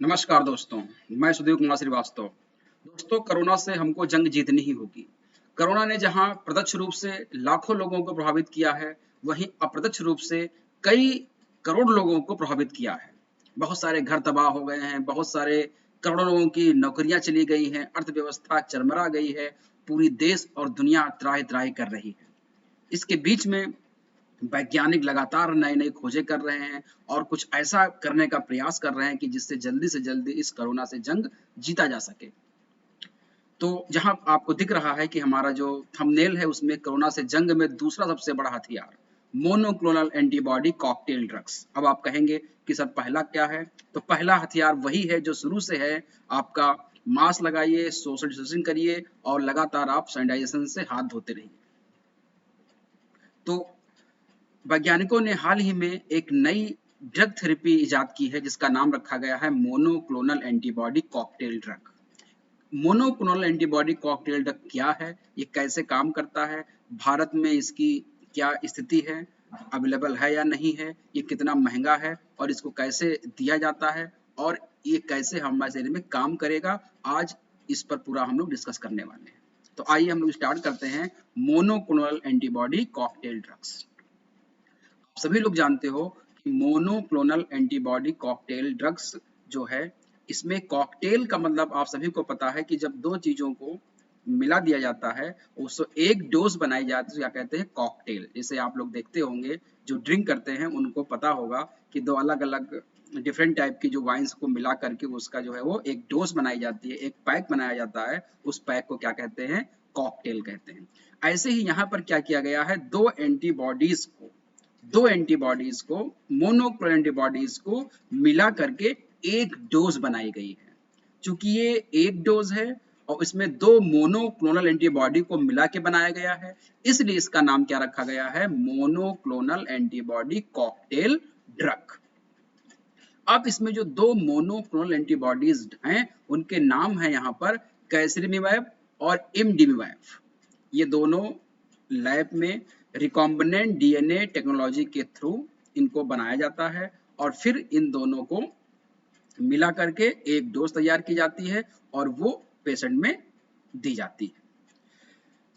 नमस्कार दोस्तों, मैं सुधीर कुमार श्रीवास्तव। दोस्तों, कोरोना से हमको जंग जीतनी ही होगी। कोरोना ने जहां प्रत्यक्ष रूप से लाखों लोगों को प्रभावित किया है, वहीं अप्रत्यक्ष रूप से कई करोड़ लोगों को प्रभावित किया है। बहुत सारे घर तबाह हो गए हैं, बहुत सारे करोड़ों लोगों की नौकरियां चली गई हैं, अर्थव्यवस्था चरमरा गई है, पूरी देश और दुनिया त्राहि-त्राहि कर रही है। इसके बीच में वैज्ञानिक लगातार नई-नई खोजें कर रहे हैं और कुछ ऐसा करने का प्रयास कर रहे हैं कि जिससे जल्दी से जल्दी इस कोरोना से जंग जीता जा सके। तो जहाँ आपको दिख रहा है कि हमारा जो थंबनेल है उसमें कोरोना से जंग में दूसरा सबसे बड़ा हथियार मोनोक्लोनल एंटीबॉडी कॉकटेल ड्रग्स। अब आप कहेंगे कि सर पहला क्या है? तो पहला हथियार वही है जो शुरू से है आपका। मास्क लगाइए, सोशल डिस्टेंसिंग करिए और लगातार आप सैनिटाइजेशन से हाथ धोते रहिए। तो वैज्ञानिकों ने हाल ही में एक नई ड्रग थेरेपी इजाद की है जिसका नाम रखा गया है monoclonal antibody cocktail drug. Monoclonal antibody cocktail drug क्या है, ये कैसे काम करता है, भारत में इसकी क्या स्थिति है, अवेलेबल है या नहीं है, ये कितना महंगा है और इसको कैसे दिया जाता है और ये कैसे हमारे शरीर में काम करेगा, आज इस पर पूरा हम लोग डिस्कस करने वाले हैं। तो आइए हम लोग स्टार्ट करते हैं मोनोक्लोनल एंटीबॉडी कॉकटेल ड्रग्स। सभी लोग जानते हो कि मोनोक्लोनल एंटीबॉडी कॉकटेल ड्रग्स जो है, इसमें कॉकटेल का मतलब आप सभी को पता है कि जब दो चीजों को मिला दिया जाता है उसको एक डोज बनाई जाती है, क्या कहते हैं कॉकटेल। जैसे आप लोग देखते होंगे जो ड्रिंक करते हैं उनको पता होगा कि दो अलग अलग डिफरेंट टाइप की जो वाइन्स को मिला करके उसका जो है वो एक डोज बनाई जाती है, एक पैक बनाया जाता है, उस पैक को क्या कहते हैं कॉकटेल कहते हैं। ऐसे ही यहाँ पर क्या किया गया है, दो एंटीबॉडीज को मोनोक्लोनल एंटीबॉडीज को मिला करके एक डोज बनाई गई है। चूंकि ये एक डोज है और इसमें दो मोनोक्लोनल एंटीबॉडी को मिला के बनाया गया है, इसलिए इसका नाम क्या रखा गया है, मोनोक्लोनल एंटीबॉडी कॉकटेल ड्रग। अब इसमें जो दो मोनोक्लोनल एंटीबॉडीज हैं उनके नाम है यहाँ पर कैसरिमिमैब और इमडिमिमैब। ये दोनों लैब में रिकॉम्बिनेंट डीएनए टेक्नोलॉजी के थ्रू इनको बनाया जाता है और फिर इन दोनों को मिला करके एक डोज तैयार की जाती है और वो पेशेंट में दी जाती है।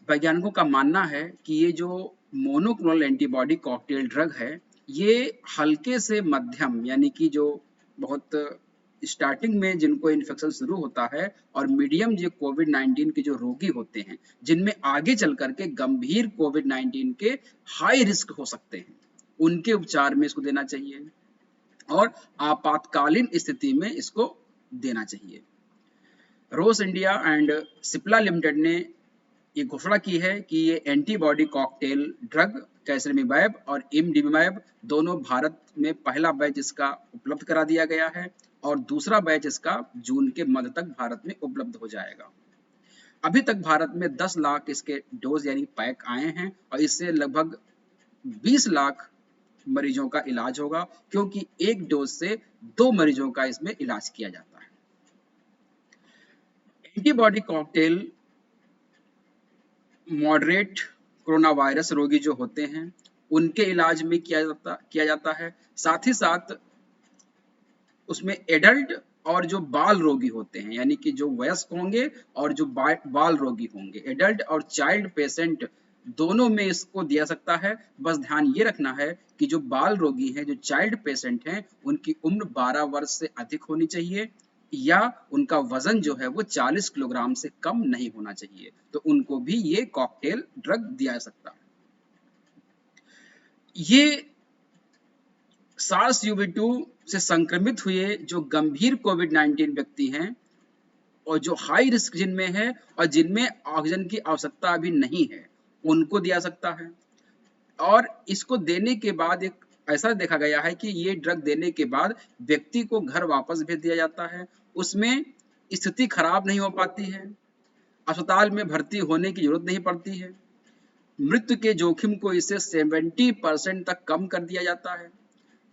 वैज्ञानिकों का मानना है कि ये जो मोनोक्लोनल एंटीबॉडी कॉकटेल ड्रग है, ये हल्के से मध्यम यानी कि जो बहुत स्टार्टिंग में जिनको इन्फेक्शन शुरू होता है और मीडियम जो कोविड-19 के जो रोगी होते हैं, जिनमें आगे चल करके गंभीर कोविड-19 के हाई रिस्क हो सकते हैं, उनके उपचार में इसको देना चाहिए और आपातकालीन स्थिति में इसको देना चाहिए। रोस इंडिया एंड सिप्ला लिमिटेड ने ये घोषणा की है कि ये एंटीबॉडी कॉकटेल ड्रग कैसरिमिमैब और इमडिमिमैब दोनों भारत में पहला बैच इसका उपलब्ध करा दिया गया है और दूसरा बैच इसका जून के मध्य तक भारत में उपलब्ध हो जाएगा। अभी तक भारत में 10 लाख इसके डोज यानी पैक आए हैं और इससे लगभग 20 लाख मरीजों का इलाज होगा, क्योंकि एक डोज से 2 मरीजों का इसमें इलाज किया जाता है। Antibody cocktail moderate corona virus रोगी जो होते हैं उनके इलाज में किया जाता है। साथ ही साथ उसमें एडल्ट और जो बाल रोगी होते हैं यानी कि जो वयस्क होंगे और जो बाल रोगी होंगे, एडल्ट और चाइल्ड पेशेंट दोनों में इसको दिया सकता है। बस ध्यान ये रखना है कि जो बाल रोगी हैं, जो चाइल्ड पेशेंट हैं, उनकी उम्र 12 वर्ष से अधिक होनी चाहिए या उनका वजन जो है वो 40 किलोग्राम से कम नहीं होना चाहिए, तो उनको भी ये कॉकटेल ड्रग दिया जा सकता है। ये SARS-CoV-2 से संक्रमित हुए जो गंभीर कोविड-19 व्यक्ति हैं और जो हाई रिस्क जिनमें है और जिनमें ऑक्सीजन की आवश्यकता अभी नहीं है, उनको दिया सकता है। और इसको देने के बाद एक ऐसा देखा गया है कि ये ड्रग देने के बाद व्यक्ति को घर वापस भेज दिया जाता है, उसमें स्थिति खराब नहीं हो पाती है, अस्पताल में भर्ती होने की जरूरत नहीं पड़ती है, मृत्यु के जोखिम को इससे 70% तक कम कर दिया जाता है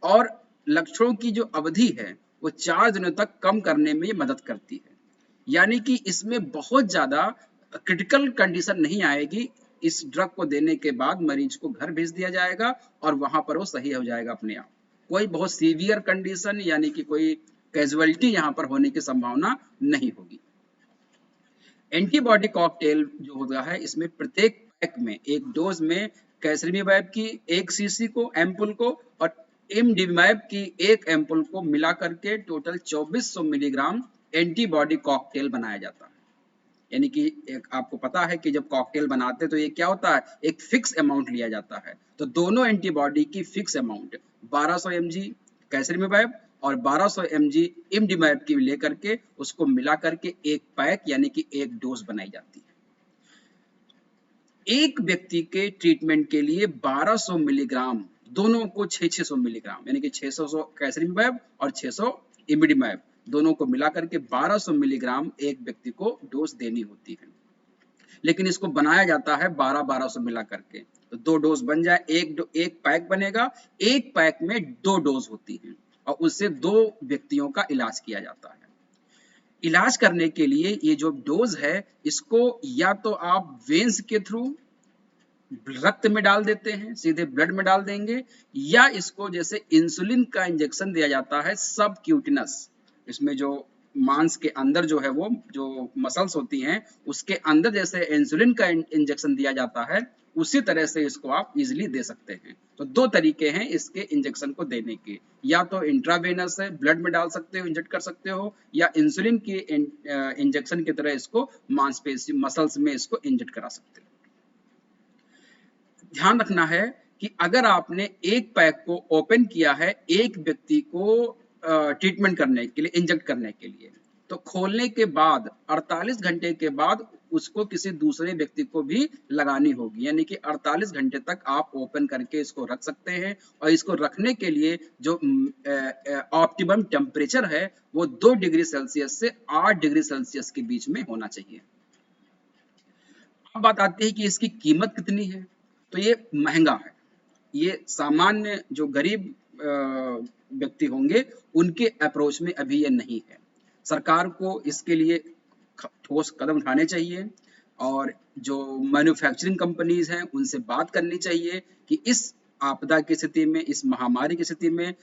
और लक्षणों की जो अवधि है वो 4 दिनों तक कम करने में मदद करती है। यानी कि इसमें बहुत ज्यादा क्रिटिकल कंडीशन नहीं आएगी। इस ड्रग को देने के बाद मरीज को घर भेज दिया जाएगा और वहां पर वो सही हो जाएगा अपने आप। कोई बहुत सीवियर कंडीशन यानी कि कोई कैजुअलिटी यहाँ पर होने की संभावना नहीं होगी। एंटीबॉडी कॉकटेल जो होता है, इसमें प्रत्येक पैक में एक डोज में कैसरिमिवैब की 1 सीसी को एम्पुल को और इमडिवैब की 1 एम्पुल को मिला करके टोटल 2400 मिलीग्राम एंटीबॉडी कॉकटेल बनाया जाता है। यानी कि एक आपको पता है कि जब कॉकटेल बनाते हैं तो ये क्या होता है, एक फिक्स अमाउंट लिया जाता है। तो दोनों एंटीबॉडी की फिक्स अमाउंट 1200 mg कैसरिमिवैब और 1200 mg इमडिवैब की लेकर के उसको मिला करके एक पैक यानी कि एक डोज बनाई जाती है। एक व्यक्ति के ट्रीटमेंट के लिए 1200 मिलीग्राम, दोनों को 600 मिलीग्राम यानी कि 600 कैसरिमिवैब और 600 इमडिवैब दोनों को मिला करके 1200 मिलीग्राम एक व्यक्ति को डोज देनी होती है। लेकिन इसको बनाया जाता है 1200 मिला करके, तो 2 डोज बन जाए, एक पैक बनेगा, एक पैक में 2 डोज होती है और उससे 2 व्यक्तियों का इलाज किया जाता है। इलाज करने के लिए ये जो डोज है इसको या तो आप वेन्स के थ्रू रक्त में डाल देते हैं, सीधे ब्लड में डाल देंगे, या इसको जैसे इंसुलिन का इंजेक्शन दिया जाता है सबक्यूटिनस, इसमें जो मांस के अंदर जो है वो जो मसल्स होती हैं उसके अंदर जैसे इंसुलिन का इंजेक्शन दिया जाता है, उसी तरह से इसको आप इजीली दे सकते हैं। तो 2 तरीके हैं इसके इंजेक्शन को देने के, या तो इंट्रावेनस है, ब्लड में डाल सकते हो, इंजेक्ट कर सकते हो, या इंसुलिन की इंजेक्शन की तरह इसको मांसपेशी मसल्स में इसको इंजेक्ट करा सकते हो। ध्यान रखना है कि अगर आपने एक पैक को ओपन किया है एक व्यक्ति को ट्रीटमेंट करने के लिए, इंजेक्ट करने के लिए, तो खोलने के बाद 48 घंटे के बाद उसको किसी दूसरे व्यक्ति को भी लगानी होगी। यानी कि 48 घंटे तक आप ओपन करके इसको रख सकते हैं और इसको रखने के लिए जो ऑप्टिमम टेम्परेचर है वो 2 डिग्री सेल्सियस से 8 डिग्री सेल्सियस के बीच में होना चाहिए। अब बात आती है कि इसकी कीमत कितनी है। तो ये महंगा है, ये सामान्य जो गरीब व्यक्ति होंगे उनके अप्रोच में अभी ये नहीं है। सरकार को इसके लिए ठोस कदम उठाने चाहिए और जो मैन्युफैक्चरिंग कंपनीज हैं उनसे बात करनी चाहिए कि इस आपदा की स्थिति में, इस महामारी की स्थिति में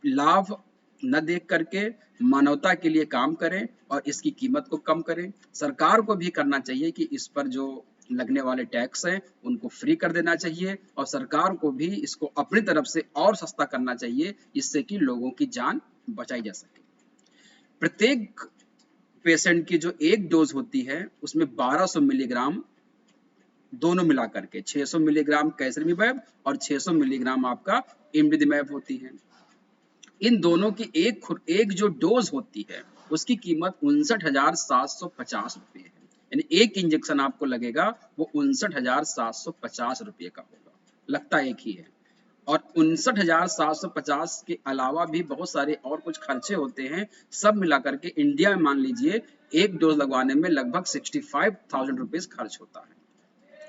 लाभ न देख करके मानवता के लिए काम करें और इसकी कीमत को कम करें। सरकार को भी करना चाहिए कि इस पर जो लगने वाले टैक्स हैं उनको फ्री कर देना चाहिए और सरकार को भी इसको अपनी तरफ से और सस्ता करना चाहिए जिससे कि लोगों की जान बचाई जा सके। प्रत्येक पेशेंट की जो एक डोज होती है उसमें 1200 मिलीग्राम दोनों मिला करके 600 मिलीग्राम कैसरिमिवैब और 600 मिलीग्राम आपका इमडिवैब होती है। इन दोनों की एक जो डोज होती है उसकी कीमत 59,750 रुपये है। यानी एक इंजेक्शन आपको लगेगा वो 59,750 रुपये का होगा, लगता एक ही है। और 59,750 के अलावा भी बहुत सारे और कुछ खर्चे होते हैं, सब मिलाकर के इंडिया में मान लीजिए एक डोज लगवाने में लगभग 65,000 रुपीज खर्च होता है।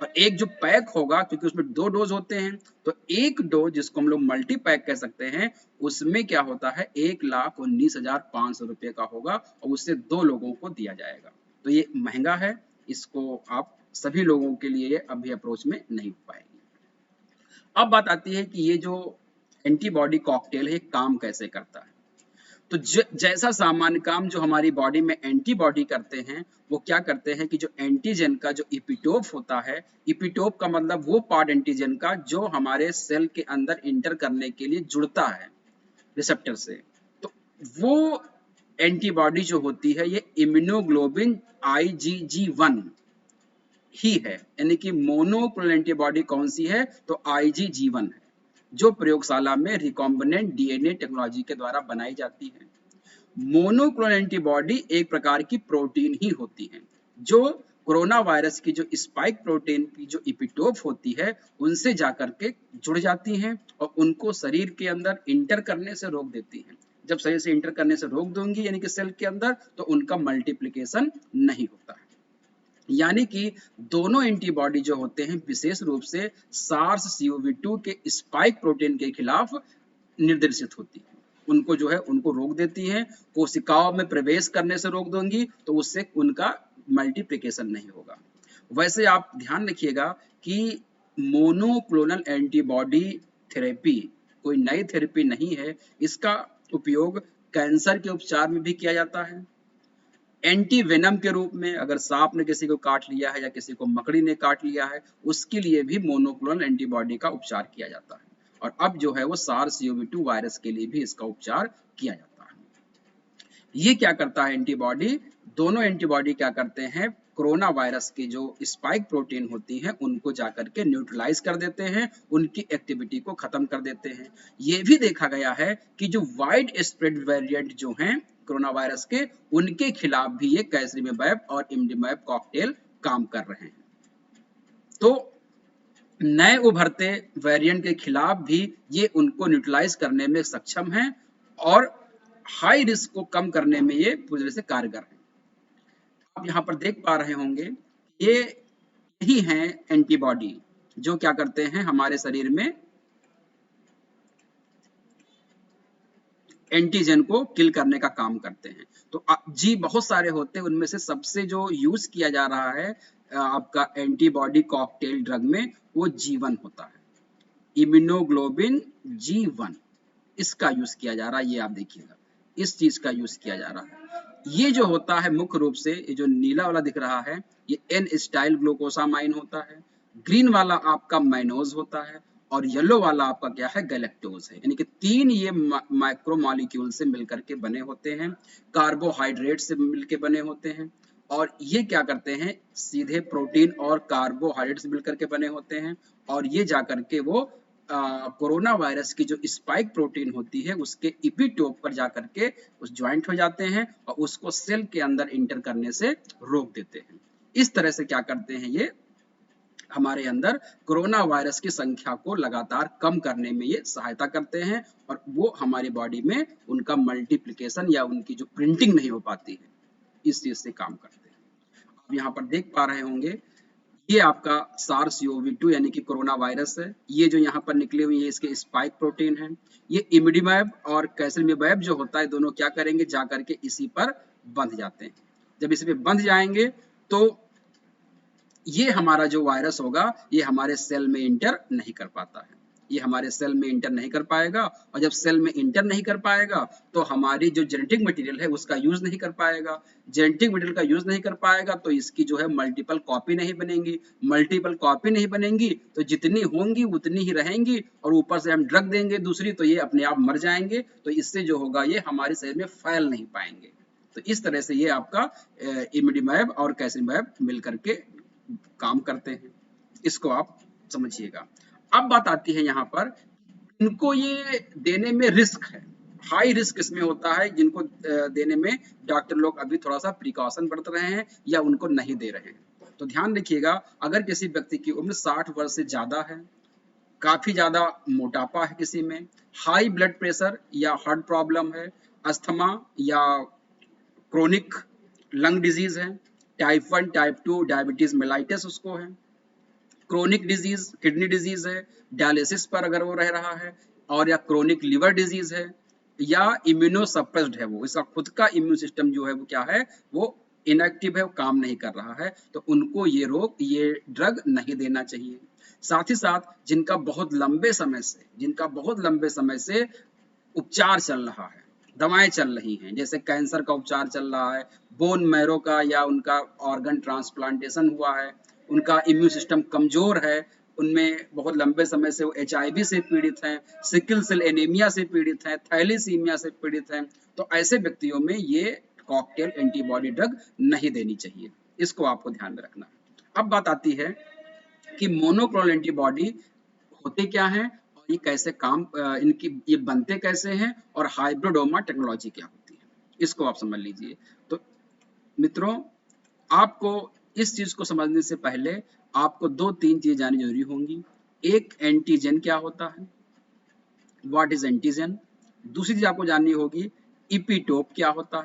और एक जो पैक होगा, क्योंकि उसमें 2 डोज होते हैं, तो एक डोज जिसको हम लोग मल्टी पैक कह सकते हैं उसमें क्या होता है 1,19,500 रुपये का होगा और उससे 2 लोगों को दिया जाएगा। तो ये महंगा है, इसको आप सभी लोगों के लिए अभी अप्रोच में नहीं हो पाएगी। अब बात आती है कि ये जो एंटीबॉडी कॉकटेल है काम कैसे करता है। तो जैसा सामान्य काम जो हमारी बॉडी में एंटीबॉडी करते हैं वो क्या करते हैं कि जो एंटीजन का जो इपिटोप होता है, इपिटोप का मतलब वो पार्ट एंटीजन का जो हमारे सेल के अंदर इंटर करने के लिए जुड़ता है रिसेप्टर से, तो वो एंटीबॉडी जो होती है ये इम्यूनोग्लोबिन IgG1 ही है। यानी कि मोनोक्लोनल एंटीबॉडी कौन सी है, तो IgG1 है, जो प्रयोगशाला में रिकॉम्बिनेंट DNA टेक्नोलॉजी के द्वारा बनाई जाती है। मोनोक्लोनल एंटीबॉडी एक प्रकार की प्रोटीन ही होती है जो कोरोना वायरस की जो स्पाइक प्रोटीन की जो इपिटोप होती है उनसे जाकर के जुड़ जाती हैं और उनको शरीर के अंदर इंटर करने से रोक देती हैं। जब शरीर से इंटर करने से रोक दूंगी यानी कि सेल के अंदर, तो उनका मल्टीप्लिकेशन नहीं होता है। यानी कि दोनों एंटीबॉडी जो होते हैं विशेष रूप से SARS-CoV-2 के स्पाइक प्रोटीन के खिलाफ निर्देशित होती है, उनको जो है उनको रोक देती हैं। कोशिकाओं में प्रवेश करने से रोक दूंगी तो उससे उनका मल्टीप्लिकेशन नहीं होगा। वैसे आप ध्यान रखिएगा कि मोनोक्लोनल एंटीबॉडी थेरेपी कोई नई थेरेपी नहीं है, इसका उपयोग कैंसर के उपचार में भी किया जाता है। एंटी वेनम के रूप में, अगर सांप ने किसी को काट लिया है या किसी को मकड़ी ने काट लिया है, उसके लिए भी मोनोक्लोनल एंटीबॉडी का उपचार किया जाता है। और अब जो है वो SARS-CoV-2 वायरस के लिए भी इसका उपचार किया जाता है। ये क्या करता है एंटीबॉडी? दोनों एंटीबॉडी क्या करते हैं, कोरोना वायरस की जो स्पाइक प्रोटीन होती हैं उनको जाकर के न्यूट्रलाइज कर देते हैं, उनकी एक्टिविटी को खत्म कर देते हैं। ये भी देखा गया है कि जो वाइड स्प्रेड वेरिएंट जो हैं कोरोना वायरस के, उनके खिलाफ भी ये कैसरिमेब और इमडेमैब कॉकटेल काम कर रहे हैं। तो नए उभरते वेरिएंट के खिलाफ भी ये उनको न्यूट्रलाइज करने में सक्षम हैं और हाई रिस्क को कम करने में ये पूरी तरह से कारगर है। आप यहाँ पर देख पा रहे होंगे, ये यही हैं एंटीबॉडी जो क्या करते हैं हमारे शरीर में एंटीजन को किल करने का काम करते हैं। तो जी बहुत सारे होते हैं, उनमें से सबसे जो यूज किया जा रहा है आपका एंटीबॉडी कॉकटेल ड्रग में, वो G1 होता है, इम्यूनोग्लोबिन G1, इसका यूज किया जा रहा है। ये आप देखिएगा, इस चीज का यूज किया जा रहा है। ये जो होता है मुख्य रूप से, ये जो नीला वाला दिख रहा है, ये एन स्टाइल ग्लूकोसामाइन होता है, ग्रीन वाला आपका माइनोज होता है, और येलो वाला आपका क्या है, गैलेक्टोज है। यानी कि तीन ये माइक्रो मॉलिक्यूल से मिलकर के बने होते हैं, कार्बोहाइड्रेट से मिलकर बने होते हैं, और ये क्या करते हैं, सीधे प्रोटीन और कार्बोहाइड्रेट से मिलकर के बने होते हैं, और ये जाकर के वो कोरोना वायरस की जो स्पाइक प्रोटीन होती है उसके इपीटोप पर जाकर के उस ज्वाइंट हो जाते हैं और उसको सेल के अंदर इंटर करने से रोक देते हैं। इस तरह से क्या करते हैं, ये हमारे अंदर कोरोना वायरस की संख्या को लगातार कम करने में ये सहायता करते हैं, और वो हमारी बॉडी में उनका मल्टीप्लिकेशन या उनकी जो प्रिंटिंग नहीं हो पाती है, इस चीज से काम करते हैं। आप यहाँ पर देख पा रहे होंगे, ये आपका SARS-CoV-2 यानी कि कोरोना वायरस है। ये जो यहाँ पर निकले हुए हैं इसके स्पाइक प्रोटीन है। ये इमडेमैब और कैसरिमेब जो होता है, दोनों क्या करेंगे, जाकर के इसी पर बंध जाते हैं। जब इसी पे बंध जाएंगे तो ये हमारा जो वायरस होगा ये हमारे सेल में इंटर नहीं कर पाता है, ये हमारे सेल में इंटर नहीं कर पाएगा, और जब सेल में इंटर नहीं कर पाएगा तो हमारी जो जेनेटिक मटेरियल है उसका यूज नहीं कर पाएगा। जेनेटिक मटेरियल का यूज नहीं कर पाएगा तो इसकी जो है मल्टीपल कॉपी नहीं बनेंगी, मल्टीपल कॉपी नहीं बनेंगी तो जितनी होंगी उतनी ही रहेंगी, और ऊपर से हम ड्रग देंगे दूसरी तो ये अपने आप मर जाएंगे। तो इससे जो होगा ये हमारे शरीर में फैल नहीं पाएंगे। तो इस तरह से ये आपका इमडेमैब और कैसरिमेब मिलकर के काम करते हैं, इसको आप समझिएगा। अब बात आती है यहाँ पर, इनको ये देने में रिस्क है, हाई रिस्क इसमें होता है, जिनको देने में डॉक्टर लोग अभी थोड़ा सा प्रिकॉशन बरत रहे हैं या उनको नहीं दे रहे हैं। तो ध्यान रखिएगा, अगर किसी व्यक्ति की उम्र 60 वर्ष से ज्यादा है, काफी ज्यादा मोटापा है किसी में, हाई ब्लड प्रेशर या हार्ट प्रॉब्लम है, अस्थमा या क्रोनिक लंग डिजीज है, टाइप 1 टाइप 2 डायबिटीज मेलाइटिस उसको है, क्रोनिक डिजीज किडनी डिजीज है, डायलिसिस पर अगर वो रह रहा है, और या क्रोनिक लिवर डिजीज है, या इम्यूनोसप्रेस्ड है, वो इसका खुद का इम्यून सिस्टम जो है वो क्या है, वो इनएक्टिव है, वो काम नहीं कर रहा है, तो उनको ये रोग ये ड्रग नहीं देना चाहिए। साथ ही साथ जिनका बहुत लंबे समय से उपचार चल रहा है, दवाएं चल रही हैं, जैसे कैंसर का उपचार चल रहा है, बोन मैरो का या उनका ऑर्गन ट्रांसप्लांटेशन हुआ है, उनका इम्यून सिस्टम कमजोर है, उनमें बहुत लंबे समय से वो HIV से पीड़ित हैं, सिकल सेल एनीमिया से पीड़ित हैं, थैलेसीमिया से पीड़ित हैं, तो ऐसे व्यक्तियों में ये कॉकटेल एंटीबॉडी ड्रग नहीं देनी चाहिए, इसको आपको ध्यान में रखना है। अब बात आती है कि मोनोक्लोनल एंटीबॉडी होते क्या हैं और ये कैसे काम इनकी ये बनते कैसे हैं, और हाइब्रिडोमा टेक्नोलॉजी क्या होती है, इसको आप समझ लीजिए। तो मित्रों, आपको इस चीज को समझने से पहले आपको 2-3 चीज जाननी जरूरी होंगी। एक, एंटीजन क्या होता है, व्हाट इज एंटीजन। दूसरी चीज आपको जाननी होगी, इपीटोप क्या होता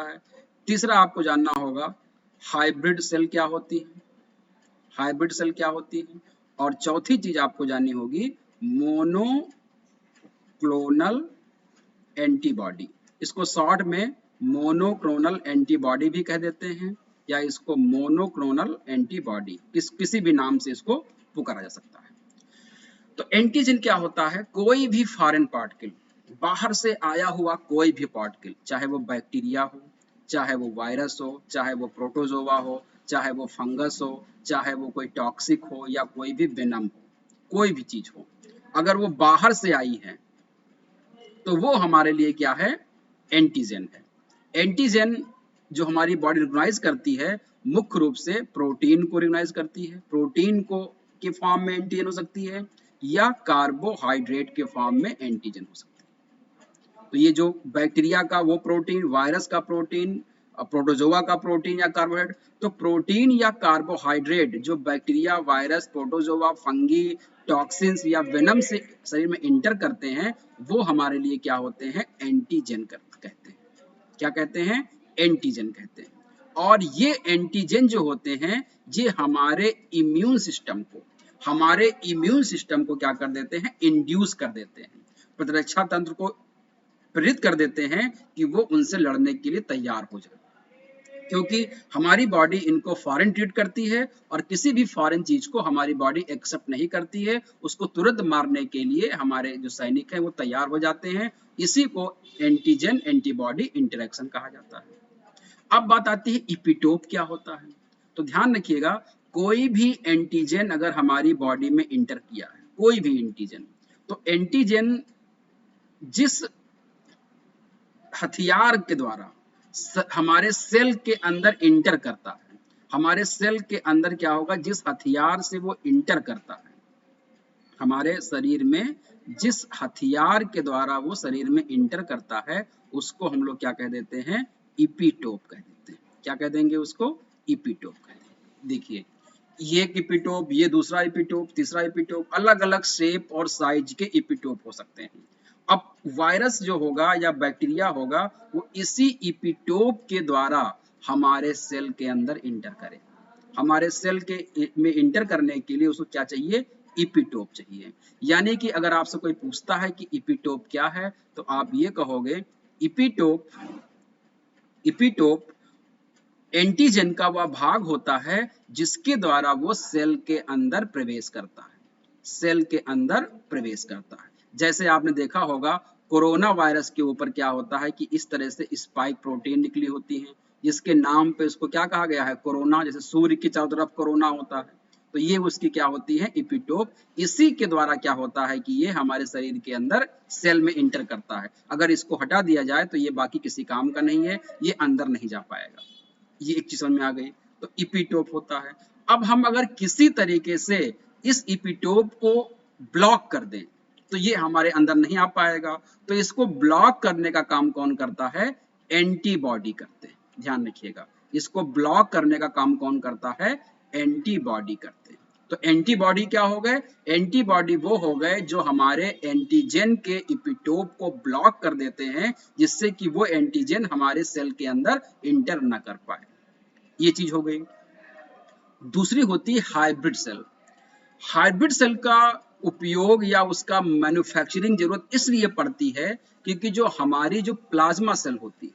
है। तीसरा आपको जानना होगा, हाइब्रिड सेल क्या होती है। और चौथी चीज आपको जाननी होगी, मोनोक्लोनल एंटीबॉडी। इसको शॉर्ट में मोनोक्लोनल एंटीबॉडी भी कह देते हैं, या इसको मोनोक्लोनल एंटीबॉडी किसी भी नाम से इसको पुकारा जा सकता है। तो एंटीजन क्या होता है, कोई भी फॉरेन पार्टिकल, बाहर से आया हुआ कोई भी पार्टिकल, चाहे वो बैक्टीरिया हो, चाहे वो वायरस हो, चाहे वो प्रोटोजोआ हो, चाहे वो फंगस हो, चाहे वो कोई टॉक्सिक हो या कोई भी वेनम हो, कोई भी चीज हो, अगर वो बाहर से आई है तो वो हमारे लिए क्या है, एंटीजन है। एंटीजन जो हमारी बॉडी रिकॉग्नाइज करती है, मुख्य रूप से प्रोटीन को रिकॉग्नाइज करती है। प्रोटीन को के फॉर्म में एंटीजन हो सकती है या कार्बोहाइड्रेट के फॉर्म में एंटीजन हो सकती है। तो ये जो बैक्टीरिया का वो प्रोटीन, वायरस का प्रोटीन, प्रोटोजोआ का प्रोटीन या कार्बोहाइड्रेट, तो प्रोटीन या कार्बोहाइड्रेट जो bacteria, virus, protozoa, fungi, toxins या वेनम से शरीर में इंटर करते हैं, वो हमारे लिए क्या होते हैं, एंटीजन कहते हैं। क्या कहते हैं, एंटीजन कहते हैं। और ये एंटीजन जो होते हैं, ये हमारे इम्यून सिस्टम को क्या कर देते हैं, इंड्यूस कर देते हैं, प्रतिरक्षा तंत्र को प्रेरित कर देते हैं कि वो उनसे लड़ने के लिए तैयार हो जाए। क्योंकि हमारी बॉडी इनको फॉरेन ट्रीट करती है और किसी भी फॉरेन चीज को हमारी बॉडी एक्सेप्ट नहीं करती है, उसको तुरंत मारने के लिए हमारे जो सैनिक हैं वो तैयार हो जाते हैं। इसी को एंटीजन एंटीबॉडी इंटरेक्शन कहा जाता है। अब बात आती है इपिटोप क्या होता है। तो ध्यान रखिएगा, कोई भी एंटीजन अगर हमारी बॉडी में इंटर किया है, कोई भी एंटीजन, तो एंटीजन जिस हथियार के द्वारा हमारे सेल के अंदर इंटर करता है, हमारे सेल के अंदर क्या होगा, जिस हथियार से वो इंटर करता है, हमारे शरीर में जिस हथियार के द्वारा वो शरीर में इंटर करता है, उसको हम लोग क्या कह देते हैं, इपिटोप कह देते हैं। क्या कह देंगे उसको, इपिटोप कह देंगे। देखिए, ये एक इपिटोप, ये दूसरा इपिटोप, तीसरा इपिटोप, अलग अलग शेप और साइज के इपिटोप हो सकते हैं। अब वायरस जो होगा या बैक्टीरिया होगा, वो इसी इपिटोप के द्वारा हमारे सेल के अंदर इंटर करे। हमारे सेल के में इंटर करने के लिए उसको क्या चाहिए, इपिटोप चाहिए। यानी कि अगर आपसे कोई पूछता है कि इपिटोप क्या है, तो आप ये कहोगे, इपिटोप इपिटोप एंटीजन का वह भाग होता है जिसके द्वारा वो सेल के अंदर प्रवेश करता है, सेल के अंदर प्रवेश करता है। जैसे आपने देखा होगा, कोरोना वायरस के ऊपर क्या होता है कि इस तरह से स्पाइक प्रोटीन निकली होती है, जिसके नाम पे उसको क्या कहा गया है, कोरोना। जैसे सूर्य की चारों तरफ कोरोना होता है, तो ये उसकी क्या होती है, इपिटोप। इसी के द्वारा क्या होता है कि ये हमारे शरीर के अंदर सेल में इंटर करता है। अगर इसको हटा दिया जाए तो ये बाकी किसी काम का नहीं है, ये अंदर नहीं जा पाएगा। ये एक चीज समझ में आ गई। तो इपिटोप होता है। अब हम अगर किसी तरीके से इस इपिटोप को ब्लॉक कर दें तो ये हमारे अंदर नहीं आ पाएगा। तो इसको ब्लॉक करने का काम कौन करता है, एंटीबॉडी करते हैं। ध्यान रखिएगा, इसको ब्लॉक करने का काम कौन करता है, एंटीबॉडी करते हैं। तो एंटीबॉडी क्या हो गए, एंटीबॉडी वो हो गए जो हमारे एंटीजन के इपिटोप को ब्लॉक कर देते हैं, जिससे कि वो एंटीजन हमारे सेल के अंदर इंटर न कर पाए। ये चीज हो गई। दूसरी होती है हाइब्रिड सेल। हाइब्रिड सेल का उपयोग या उसका मैन्युफैक्चरिंग जरूरत इसलिए पड़ती है क्योंकि जो हमारी जो प्लाज्मा सेल होती है,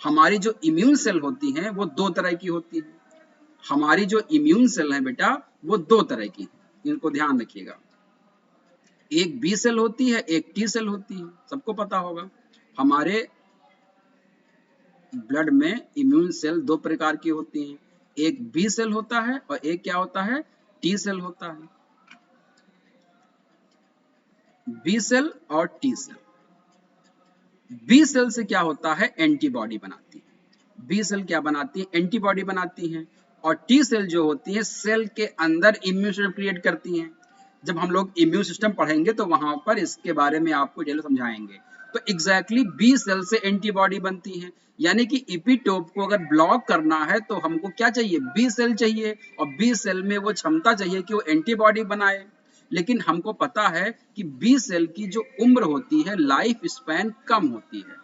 हमारी जो इम्यून सेल होती हैं, वो दो तरह की होती है। हमारी जो इम्यून सेल है बेटा, वो दो तरह की है, इनको ध्यान रखिएगा। एक बी सेल होती है, एक टी सेल होती है, सबको पता होगा। हमारे ब्लड में इम्यून सेल दो प्रकार की होती हैं, एक बी सेल होता है और एक क्या होता है, टी सेल होता है। बी सेल और टी सेल। बी सेल से क्या होता है, एंटीबॉडी बनाती है। बी सेल क्या बनाती है, एंटीबॉडी बनाती है। और टी सेल जो होती है, सेल के अंदर इम्यून सिस्टम क्रिएट करती हैं। जब हम लोग इम्यून सिस्टम पढ़ेंगे तो वहां पर इसके बारे में आपको डिटेल समझाएंगे। तो एग्जैक्टली बी सेल से एंटीबॉडी बनती है। यानी कि इपिटोप को अगर ब्लॉक करना है तो हमको क्या चाहिए, बी सेल चाहिए। और बी सेल में वो क्षमता चाहिए कि वो एंटीबॉडी बनाए। लेकिन हमको पता है कि बी सेल की जो उम्र होती है, लाइफ स्पैन कम होती है।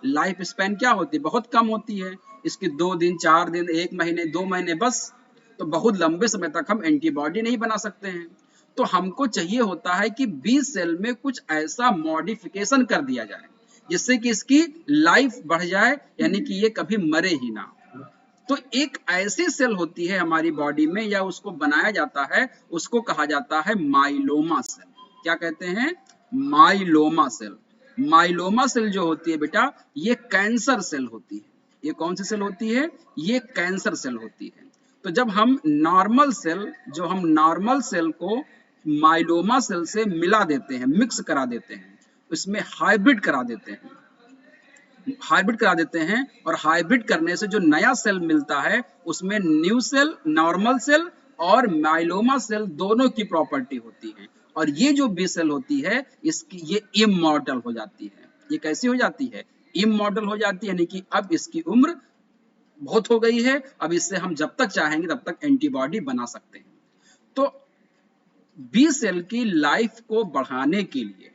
लाइफ स्पैन क्या होती है, बहुत कम होती है। इसकी 2 दिन, 4 दिन, 1 महीने, 2 महीने बस। तो बहुत लंबे समय तक हम एंटीबॉडी नहीं बना सकते हैं। तो हमको चाहिए होता है कि बी सेल में कुछ ऐसा मॉडिफिकेशन कर दिया जाए जिससे कि इसकी लाइफ बढ़ जाए, यानी कि ये कभी मरे ही ना। तो एक ऐसी सेल होती है हमारी बॉडी में, या उसको बनाया जाता है, उसको कहा जाता है माइलोमा सेल। क्या कहते हैं, माइलोमा सेल। माइलोमा सेल जो होती है बेटा, ये कैंसर सेल होती है। ये कौन सी सेल होती है? ये कैंसर सेल होती है। तो जब हम नॉर्मल सेल, जो हम नॉर्मल सेल को माइलोमा सेल से मिला देते हैं, मिक्स करा देते हैं, उसमें हाइब्रिड करा देते हैं, हाइब्रिड करा देते हैं, और हाइब्रिड करने से जो नया सेल मिलता है उसमें न्यू सेल, नॉर्मल सेल और माइलोमा सेल दोनों की प्रॉपर्टी होती है। और ये जो बी सेल होती है, इसकी ये इमॉर्टल हो जाती है। ये कैसी हो जाती है? इमॉर्टल हो जाती है, यानी कि अब इसकी उम्र बहुत हो गई है, अब इससे हम जब तक चाहेंगे तब तक एंटीबॉडी बना सकते हैं। तो बी सेल की लाइफ को बढ़ाने के लिए,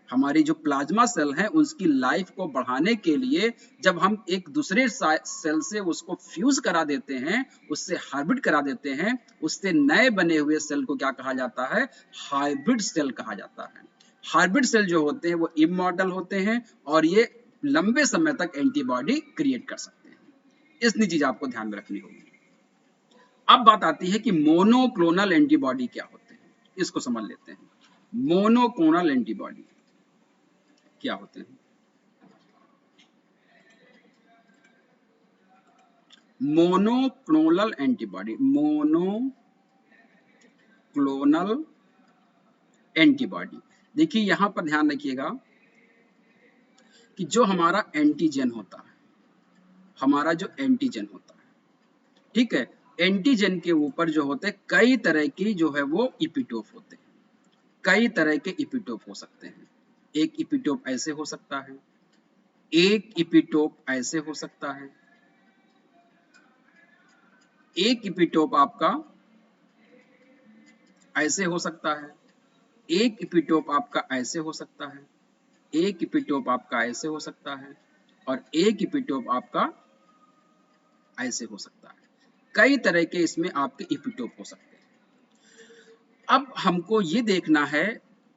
हमारी जो प्लाज्मा सेल है उसकी लाइफ को बढ़ाने के लिए, जब हम एक दूसरे सेल से उसको फ्यूज करा देते हैं, उससे हाइब्रिड करा देते हैं, उससे नए बने हुए सेल को क्या कहा जाता है? हाइब्रिड सेल कहा जाता है। हाइब्रिड सेल जो होते हैं वो इमॉर्टल होते हैं और ये लंबे समय तक एंटीबॉडी क्रिएट कर सकते हैं। इतनी चीज आपको ध्यान में रखनी होगी। अब बात आती है कि मोनोक्लोनल एंटीबॉडी क्या होते हैं, इसको समझ लेते हैं। मोनोक्लोनल एंटीबॉडी क्या होते हैं? मोनोक्लोनल एंटीबॉडी, मोनोक्लोनल एंटीबॉडी, देखिए यहां पर ध्यान रखिएगा कि जो हमारा एंटीजन होता है, हमारा जो एंटीजन होता है, ठीक है, एंटीजन के ऊपर जो होते हैं कई तरह की जो है वो इपिटोप होते हैं। कई तरह के इपिटोप हो सकते हैं। एक इपिटोप ऐसे हो सकता है, एक इपिटोप ऐसे हो सकता है, एक इपिटोप आपका ऐसे हो सकता है, एक इपिटोप आपका ऐसे हो सकता है, एक इपिटोप आपका ऐसे हो सकता है, और एक इपिटोप आपका ऐसे हो सकता है। कई तरह के इसमें आपके इपिटोप हो सकते हैं। अब हमको ये देखना है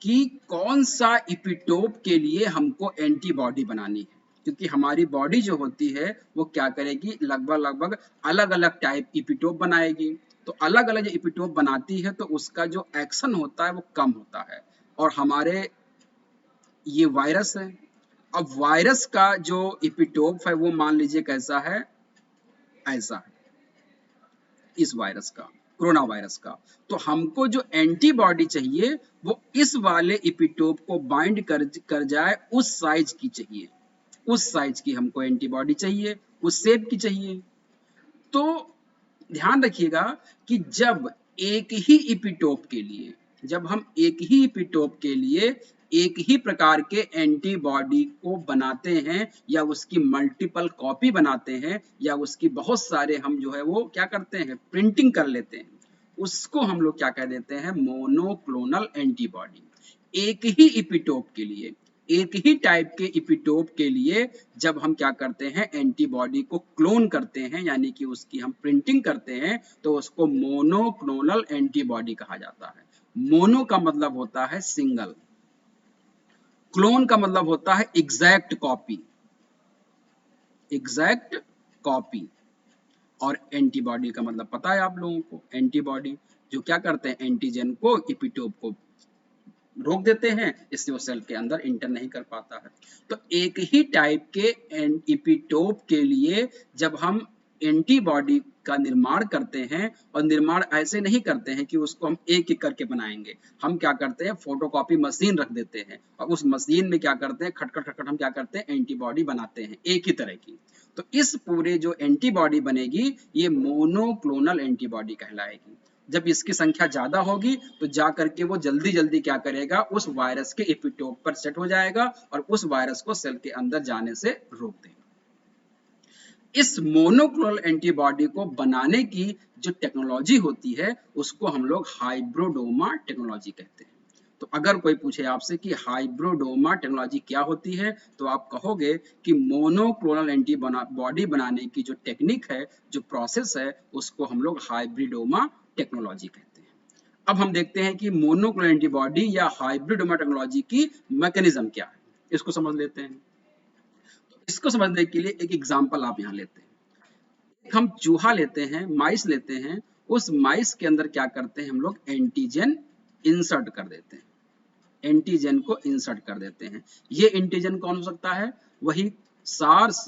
कि कौन सा इपिटोप के लिए हमको एंटीबॉडी बनानी है, क्योंकि हमारी बॉडी जो होती है वो क्या करेगी, लगभग अलग अलग टाइप इपिटोप बनाएगी। तो अलग अलग इपिटोप बनाती है तो उसका जो एक्शन होता है वो कम होता है। और हमारे ये वायरस है, अब वायरस का जो इपिटोप है वो मान लीजिए कैसा है, ऐसा है, इस वायरस का, कोरोना वायरस का। तो हमको जो एंटीबॉडी चाहिए वो इस वाले इपिटोप को बाइंड कर जाए, उस साइज की चाहिए, उस साइज की हमको एंटीबॉडी चाहिए, उस शेप की चाहिए। तो ध्यान रखिएगा कि जब एक ही इपिटोप के लिए, जब हम एक ही इपिटोप के लिए एक ही प्रकार के एंटीबॉडी को बनाते हैं, या उसकी मल्टीपल कॉपी बनाते हैं, या उसकी बहुत सारे हम जो है वो क्या करते हैं, प्रिंटिंग कर लेते हैं, उसको हम लोग क्या कह देते हैं, मोनोक्लोनल एंटीबॉडी। एक ही इपिटोप के लिए, एक ही टाइप के इपिटोप के लिए जब हम क्या करते हैं, एंटीबॉडी को क्लोन करते हैं, यानी कि उसकी हम प्रिंटिंग करते हैं, तो उसको मोनोक्लोनल एंटीबॉडी कहा जाता है। मोनो का मतलब होता है सिंगल, क्लोन का मतलब होता है एग्जैक्ट कॉपी, एग्जैक्ट कॉपी। और एंटीबॉडी का मतलब पता है आप लोगों को, एंटीबॉडी जो क्या करते हैं, एंटीजन को, इपिटोप को रोक देते हैं, इससे वो सेल के अंदर इंटर नहीं कर पाता है। तो एक ही टाइप के इपिटोप के लिए जब हम एंटीबॉडी का निर्माण करते हैं, और निर्माण ऐसे नहीं करते हैं कि उसको हम एक एक करके बनाएंगे, हम क्या करते हैं, फोटोकॉपी मशीन रख देते हैं, और उस मशीन में क्या करते हैं, खटखट खटखट हम क्या करते हैं, एंटीबॉडी बनाते हैं एक ही तरह की। तो इस पूरे जो एंटीबॉडी बनेगी ये मोनोक्लोनल एंटीबॉडी कहलाएगी। जब इसकी संख्या ज्यादा होगी तो जा करके वो जल्दी जल्दी क्या करेगा, उस वायरस के एपिटोप पर सेट हो जाएगा और उस वायरस को सेल के अंदर जाने से रोक देगा। इस मोनोक्लोनल एंटीबॉडी को बनाने की जो टेक्नोलॉजी होती है उसको हम लोग हाइब्रिडोमा टेक्नोलॉजी कहते हैं। तो अगर कोई पूछे आपसे कि हाइब्रिडोमा टेक्नोलॉजी क्या होती है, तो आप कहोगे कि मोनोक्लोनल एंटीबॉडी बनाने की जो टेक्निक है, जो प्रोसेस है, उसको हम लोग हाइब्रिडोमा टेक्नोलॉजी कहते हैं। अब हम देखते हैं कि मोनोक्लोनल एंटीबॉडी या हाइब्रिडोमा टेक्नोलॉजी की मैकेनिज्म क्या है, इसको समझ लेते हैं। इसको समझने के लिए एक एग्जांपल आप यहाँ लेते हैं। हम चूहा लेते हैं, माइस लेते हैं, उस माइस के अंदर क्या करते हैं हम लोग, एंटीजन इंसर्ट कर देते हैं। एंटीजन को इंसर्ट कर देते हैं। ये एंटीजन कौन हो सकता है? वही सार्स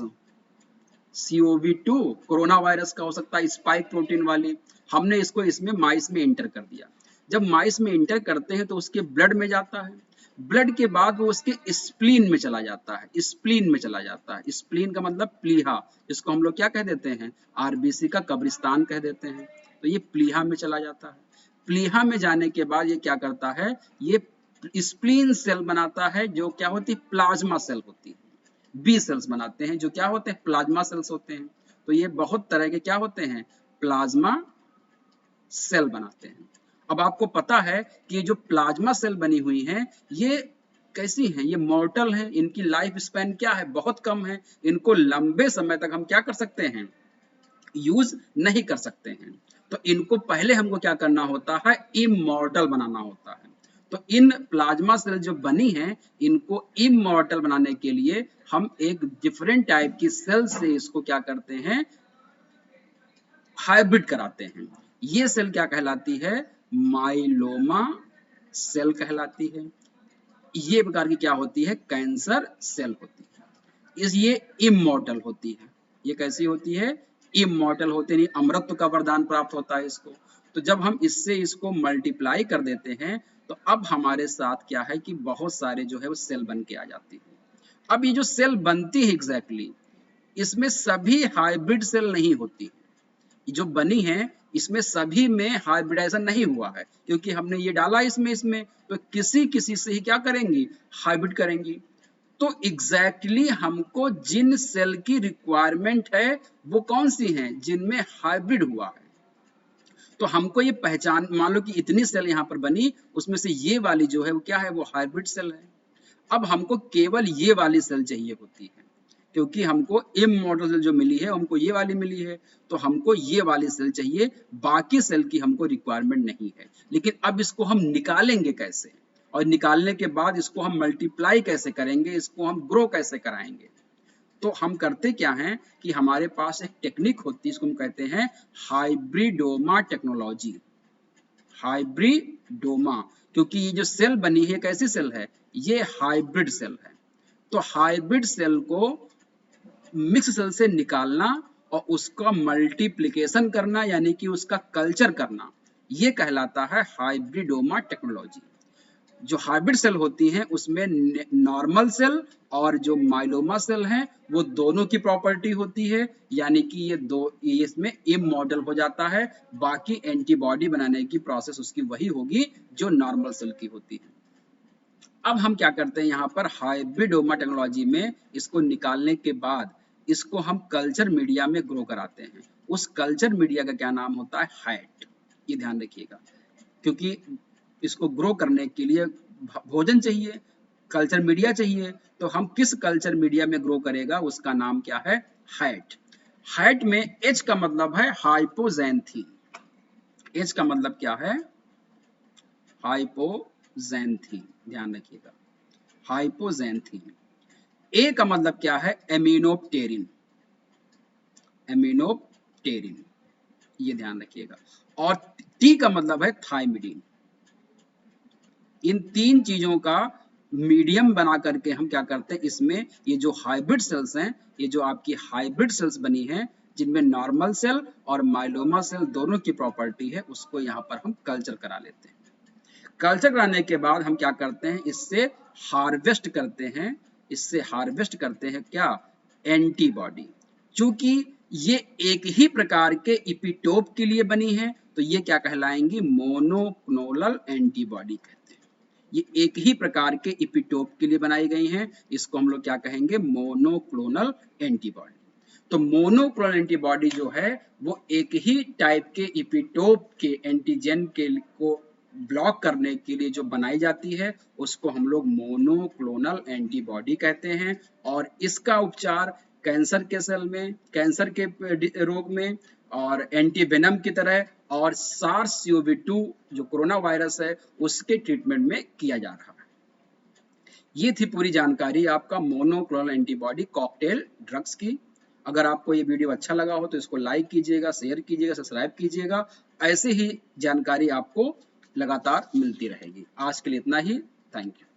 CoV-2 कोरोना वायरस का हो सकता है, स्पाइक प्रोटीन वाली। हमने इसको इसमें माइस में इंटर कर दिया। जब माइस में इंटर करते हैं तो उसके ब्लड में जाता है, ब्लड के बाद वो उसके स्प्लीन में चला जाता है, स्प्लीन में चला जाता है। स्प्लीन का मतलब प्लीहा, जिसको हम लोग क्या कह देते हैं? आरबीसी का कब्रिस्तान कह देते हैं। तो ये प्लीहा में चला जाता है। प्लीहा में जाने के बाद ये क्या करता है? ये स्प्लीन सेल बनाता है, जो क्या होती है? प्लाज्मा सेल होती है। बी सेल्स बनाते हैं, जो क्या होते हैं? प्लाज्मा सेल्स होते हैं। तो ये बहुत तरह के क्या होते हैं? प्लाज्मा सेल बनाते हैं। अब आपको पता है कि ये जो प्लाज्मा सेल बनी हुई हैं, ये कैसी हैं? ये मॉर्टल हैं। इनकी लाइफ स्पैन क्या है? बहुत कम है। इनको लंबे समय तक हम क्या कर सकते हैं? यूज नहीं कर सकते हैं। तो इनको पहले हमको क्या करना होता है? इमॉर्टल बनाना होता है। तो इन प्लाज्मा सेल जो बनी हैं, इनको इमॉर्टल बनाने के लिए हम एक डिफरेंट टाइप की सेल से इसको क्या करते हैं? हाइब्रिड कराते हैं। ये सेल क्या कहलाती है? माइलोमा सेल कहलाती है। ये प्रकार की क्या होती है? कैंसर सेल होती है। ये इमॉर्टल होती है। ये कैसी होती है? इमॉर्टल होते नहीं, अमरत्व का वरदान प्राप्त होता है इसको। तो जब हम इससे इसको मल्टीप्लाई कर देते हैं तो अब हमारे साथ क्या है कि बहुत सारे जो है वो सेल बन के आ जाती है। अब ये जो सेल बनती है एग्जैक्टली, इसमें सभी हाइब्रिड सेल नहीं होती। जो बनी है इसमें सभी में हाइब्रिडाइजेशन नहीं हुआ है, क्योंकि हमने ये डाला इसमें तो किसी किसी से ही क्या करेंगी? हाइब्रिड करेंगी। तो एग्जैक्टली हमको जिन सेल की रिक्वायरमेंट है वो कौन सी हैं? जिनमें हाइब्रिड हुआ है। तो हमको ये पहचान, मान लो कि इतनी सेल यहाँ पर बनी, उसमें से ये वाली जो है वो क्या है? वो हाइब्रिड सेल है। अब हमको केवल ये वाली सेल चाहिए होती है, क्योंकि हमको इमॉर्टल सेल जो मिली है हमको ये वाली मिली है, तो हमको ये वाली सेल चाहिए, बाकी सेल की हमको रिक्वायरमेंट नहीं है। लेकिन अब इसको हम निकालेंगे कैसे? और निकालने के बाद इसको हम मल्टीप्लाई कैसे करेंगे? इसको हम ग्रो कैसे कराएंगे? तो हम करते क्या हैं कि हमारे पास एक टेक्निक होती है, इसको हम कहते हैं हाइब्रिडोमा टेक्नोलॉजी। हाइब्रिडोमा, क्योंकि ये जो सेल बनी है कैसी सेल है? ये हाइब्रिड सेल है। तो हाइब्रिड सेल को मिक्स सेल से निकालना और उसका मल्टीप्लिकेशन करना, यानी कि उसका कल्चर करना, ये कहलाता है हाइब्रिडोमा टेक्नोलॉजी। जो हाइब्रिड सेल होती हैं उसमें नॉर्मल सेल और जो माइलोमा सेल हैं वो दोनों की प्रॉपर्टी होती है, यानी कि ये इसमें इमॉर्टल हो जाता है। बाकी एंटीबॉडी बनाने की प्रोसेस उसकी वही होगी जो नॉर्मल सेल की होती है। अब हम क्या करते हैं यहाँ पर हाइब्रिडोमा टेक्नोलॉजी में, इसको निकालने के बाद इसको हम कल्चर मीडिया में ग्रो कराते हैं। उस कल्चर मीडिया का क्या नाम होता है? हैट। ये ध्यान रखिएगा, क्योंकि इसको ग्रो करने के लिए भोजन चाहिए, कल्चर मीडिया चाहिए। तो हम किस कल्चर मीडिया में ग्रो करेगा? उसका नाम क्या है? हैट। हैट में एच का मतलब है हाइपोजेंथीन। एच का मतलब क्या है? हाइपोजेंथीन, ध्यान रखिएगा, हाइपोजेंथीन। ए का मतलब क्या है? एमिनोप्टेरिन। एमिनोप्टेरिन, ये ध्यान रखिएगा। और टी का मतलब है थाइमिडीन। इन तीन चीजों का मीडियम बना करके हम क्या करते हैं, इसमें ये जो हाइब्रिड सेल्स हैं, ये जो आपकी हाइब्रिड सेल्स बनी हैं जिनमें नॉर्मल सेल और माइलोमा सेल दोनों की प्रॉपर्टी है, उसको यहाँ पर हम कल्चर करा लेते हैं। कल्चर कराने के बाद हम क्या करते हैं? इससे हार्वेस्ट करते हैं। इससे हार्वेस्ट करते हैं क्या? एंटीबॉडी। चूंकि ये एक ही प्रकार के इपिटोप के लिए बनी है तो ये क्या कहलाएंगी? मोनोक्लोनल एंटीबॉडी कहते हैं। ये एक ही प्रकार के इपिटोप के लिए बनाई गई हैं, इसको हम लोग क्या कहेंगे? Monoclonal antibody. तो मोनोक्लोनल एंटीबॉडी जो है वो एक ही टाइप के इपिटोप के एंटीजन के को ब्लॉक करने के लिए जो बनाई जाती है उसको हम लोग मोनोक्लोनल एंटीबॉडी कहते हैं। और इसका उपचार कैंसर के सेल में, कैंसर के रोग में, और एंटीवेनम की तरह, और SARS-CoV-2 जो कोरोना वायरस है उसके ट्रीटमेंट में किया जा रहा है। ये थी पूरी जानकारी आपका मोनोक्लोनल एंटीबॉडी कॉकटेल ड्रग्स की। अगर आपको ये वीडियो अच्छा लगा हो तो इसको लाइक कीजिएगा, शेयर कीजिएगा, सब्सक्राइब कीजिएगा। ऐसे ही जानकारी आपको लगातार मिलती रहेगी। आज के लिए इतना ही। Thank you.